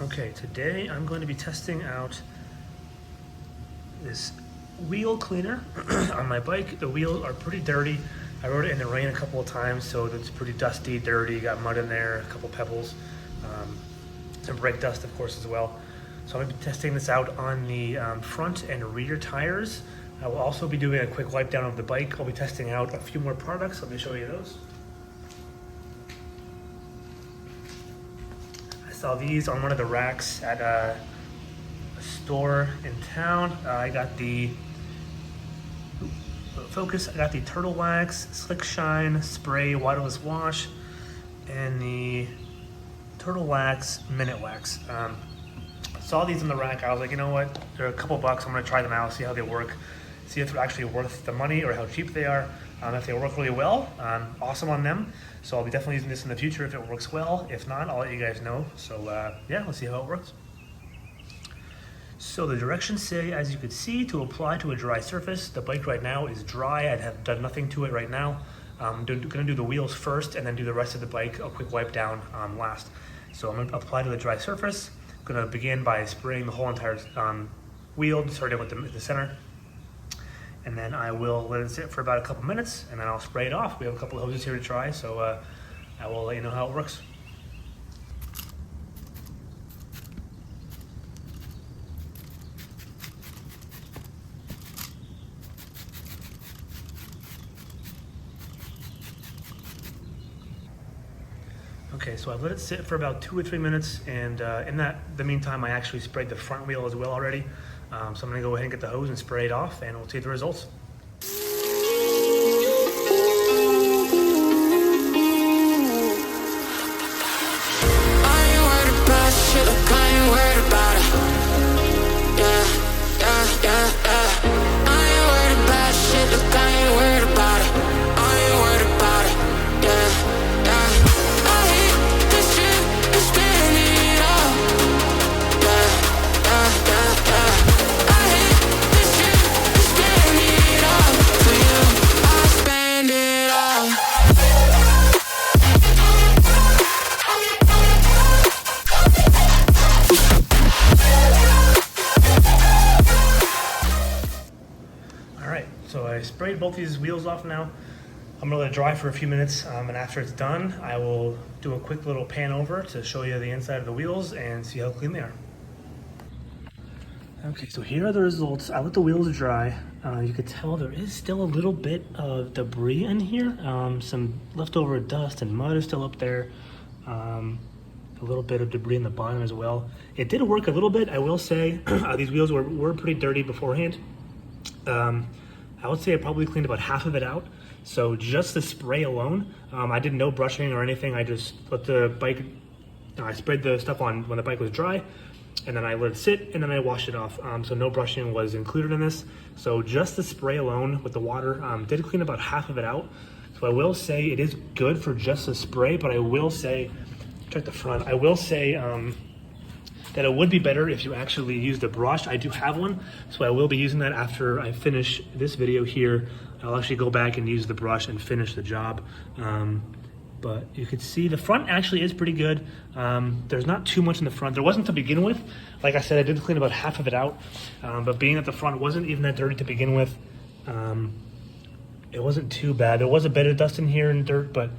Okay, today I'm going to be testing out this wheel cleaner on my bike. The wheels are pretty dirty. I rode it in the rain a couple of times, so it's pretty dusty, dirty, got mud in there, a couple pebbles, some brake dust of course as well. So I'm going to be testing this out on the front and rear tires. I will also be doing a quick wipe down of the bike. I'll be testing out a few more products. Let me show you those. I saw these on one of the racks at a store in town. I got the Focus. I got the Turtle Wax Slick Shine Spray Waterless Wash and the Turtle Wax Minute Wax. Saw these in the rack. I was like, you know what? They're a couple bucks. I'm gonna try them out, see how they work, see if they're actually worth the money or how cheap they are. If they work really well, awesome on them. So I'll be definitely using this in the future if it works well. If not, I'll let you guys know. So yeah, let's see how it works. So the directions say, as you can see, to apply to a dry surface. The bike right now is dry. I have done nothing to it right now. I'm gonna do the wheels first and then do the rest of the bike, a quick wipe down last. So I'm gonna apply to the dry surface. I'm gonna begin by spraying the whole entire wheel, starting with the center. And then I will let it sit for about a couple minutes and then I'll spray it off. We have a couple of hoses here to try, so I will let you know how it works. Okay, so I've let it sit for about 2 or 3 minutes, and in the meantime, I actually sprayed the front wheel as well already. So I'm gonna go ahead and get the hose and spray it off, and we'll see the results. So I sprayed both these wheels off now. I'm gonna let it dry for a few minutes, and after it's done, I will do a quick little pan over to show you the inside of the wheels and see how clean they are. Okay, so here are the results. I let the wheels dry. You could tell there is still a little bit of debris in here. Some leftover dust and mud is still up there. A little bit of debris in the bottom as well. It did work a little bit, I will say. These wheels were pretty dirty beforehand. I would say I probably cleaned about half of it out. So just the spray alone, I did no brushing or anything. I just let the bike, I sprayed the stuff on when the bike was dry, and then I let it sit, and then I washed it off. So no brushing was included in this. So just the spray alone with the water did clean about half of it out. So I will say it is good for just the spray, but I will say, check the front, I will say, that it would be better if you actually used a brush. I do have one, so I will be using that after I finish this video here. I'll actually go back and use the brush and finish the job. But you can see the front actually is pretty good. There's not too much in the front. There wasn't to begin with. Like I said, I did clean about half of it out, but being that the front wasn't even that dirty to begin with, it wasn't too bad. There was a bit of dust in here and dirt, but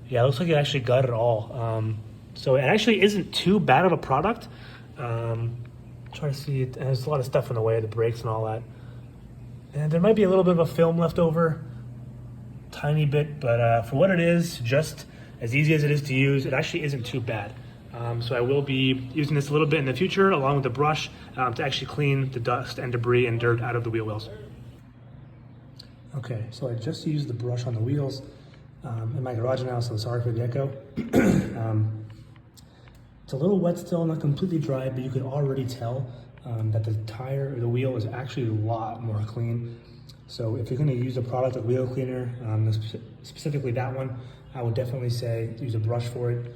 yeah, it looks like it actually got it all. So it actually isn't too bad of a product. Try to see it. There's a lot of stuff in the way of the brakes and all that. And there might be a little bit of a film left over, tiny bit, but for what it is, just as easy as it is to use, it actually isn't too bad. So I will be using this a little bit in the future, along with the brush, to actually clean the dust and debris and dirt out of the wheel wells. Okay, so I just used the brush on the wheels in my garage now, so sorry for the echo. It's a little wet still, not completely dry, but you can already tell that the tire or the wheel is actually a lot more clean. So if you're going to use a product like wheel cleaner, specifically that one, I would definitely say use a brush for it.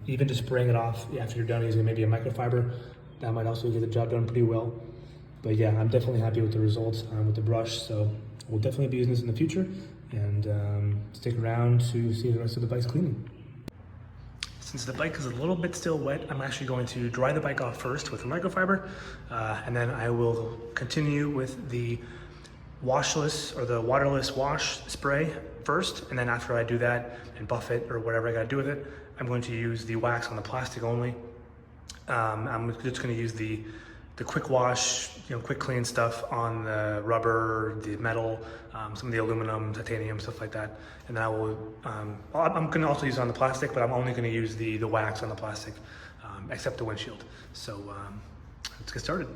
Even just spraying it off after you're done using maybe a microfiber, that might also get the job done pretty well. But yeah, I'm definitely happy with the results with the brush. So we'll definitely be using this in the future, and stick around to see the rest of the bike's cleaning. Since the bike is a little bit still wet, I'm actually going to dry the bike off first with a microfiber, and then I will continue with the washless or the waterless wash spray first, and then after I do that and buff it or whatever I gotta do with it, I'm going to use the wax on the plastic only. I'm just gonna use the quick wash, quick clean stuff on the rubber, the metal, some of the aluminum, titanium, stuff like that. And then I will, I'm gonna also use it on the plastic, but I'm only gonna use the wax on the plastic, except the windshield. So let's get started.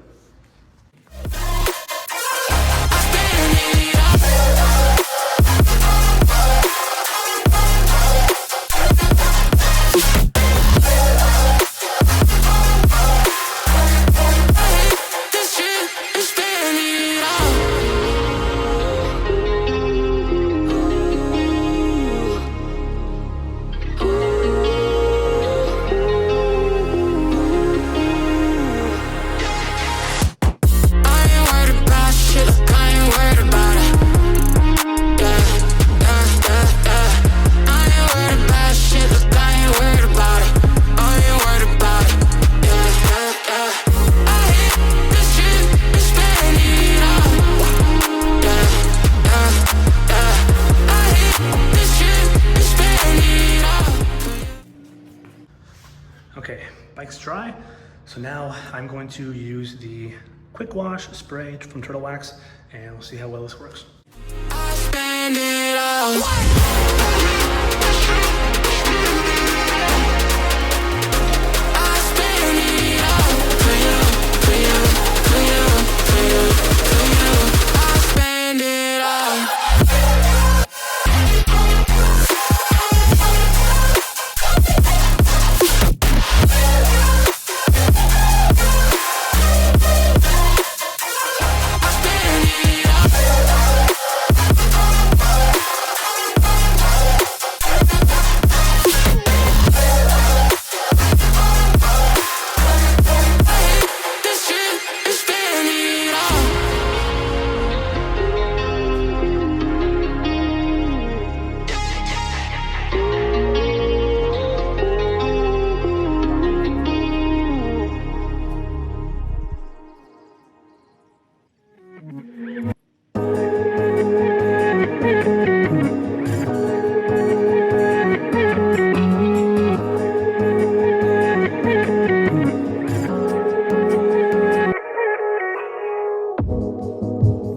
Okay, bike's dry. So now I'm going to use the quick wash spray from Turtle Wax, and we'll see how well this works. I spend it all.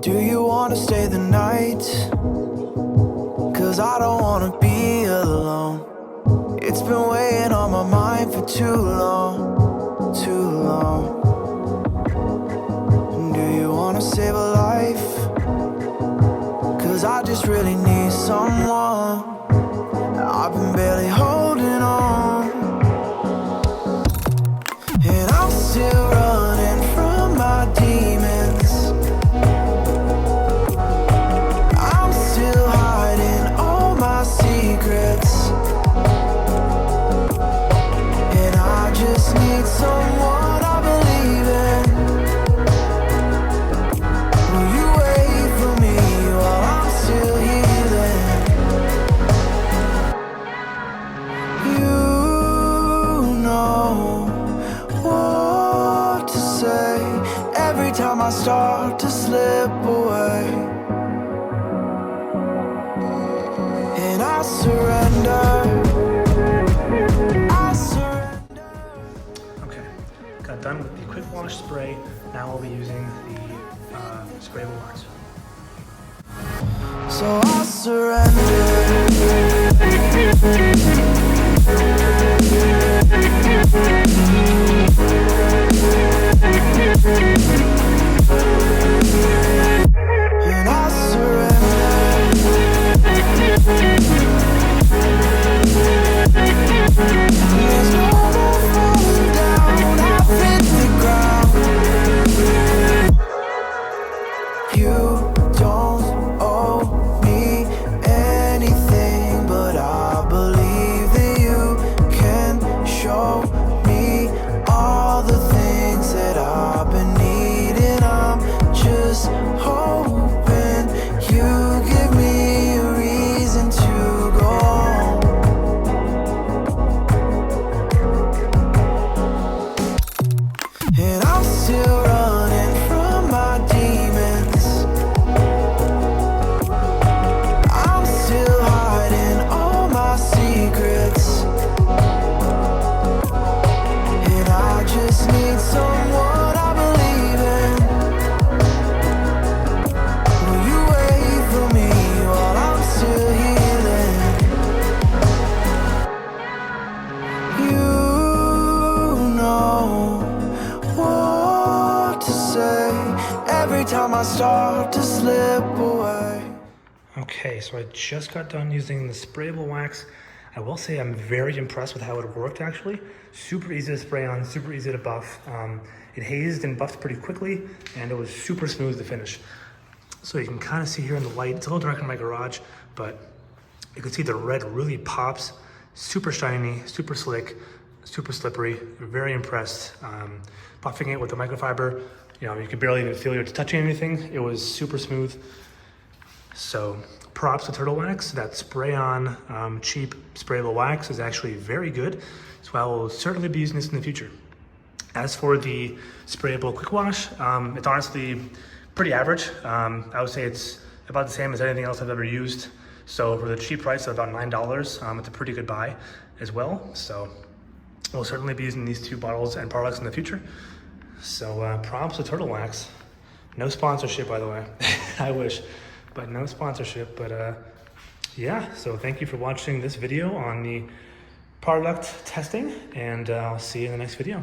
Do you wanna stay the night? 'Cause I don't wanna be alone. It's been weighing on my mind for too long, too long. Do you wanna save a life? 'Cause I just really need someone. I've been barely holding on, and I'm still running from my demons. I'm still hiding all my secrets, and I just need someone I believe in. Will you wait for me while I'm still healing? You know what to say every time I start to slip away, and I surrender. I surrender. Okay, got done with the quick wash spray. Now I'll be using the sprayable wax. So I surrender. And I surrender. There's no more falling down. I've hit the ground. You don't owe me anything I start to slip away. Okay, so I just got done using the sprayable wax. I will say I'm very impressed with how it worked actually. Super easy to spray on, super easy to buff. It hazed and buffed pretty quickly, and it was super smooth to finish. So you can kind of see here in the light, it's a little dark in my garage, but you can see the red really pops. Super shiny, super slick, super slippery. Very impressed. Buffing it with the microfiber, you know, you could barely even feel you're touching anything. It was super smooth. So props to Turtle Wax. That spray-on cheap sprayable wax is actually very good. So I will certainly be using this in the future. As for the sprayable quick wash, it's honestly pretty average. I would say it's about the same as anything else I've ever used. So for the cheap price of about $9, it's a pretty good buy as well. So we'll certainly be using these two bottles and products in the future. So props to Turtle Wax. No sponsorship, by the way. I wish, but no sponsorship. But yeah, so thank you for watching this video on the product testing, and I'll see you in the next video.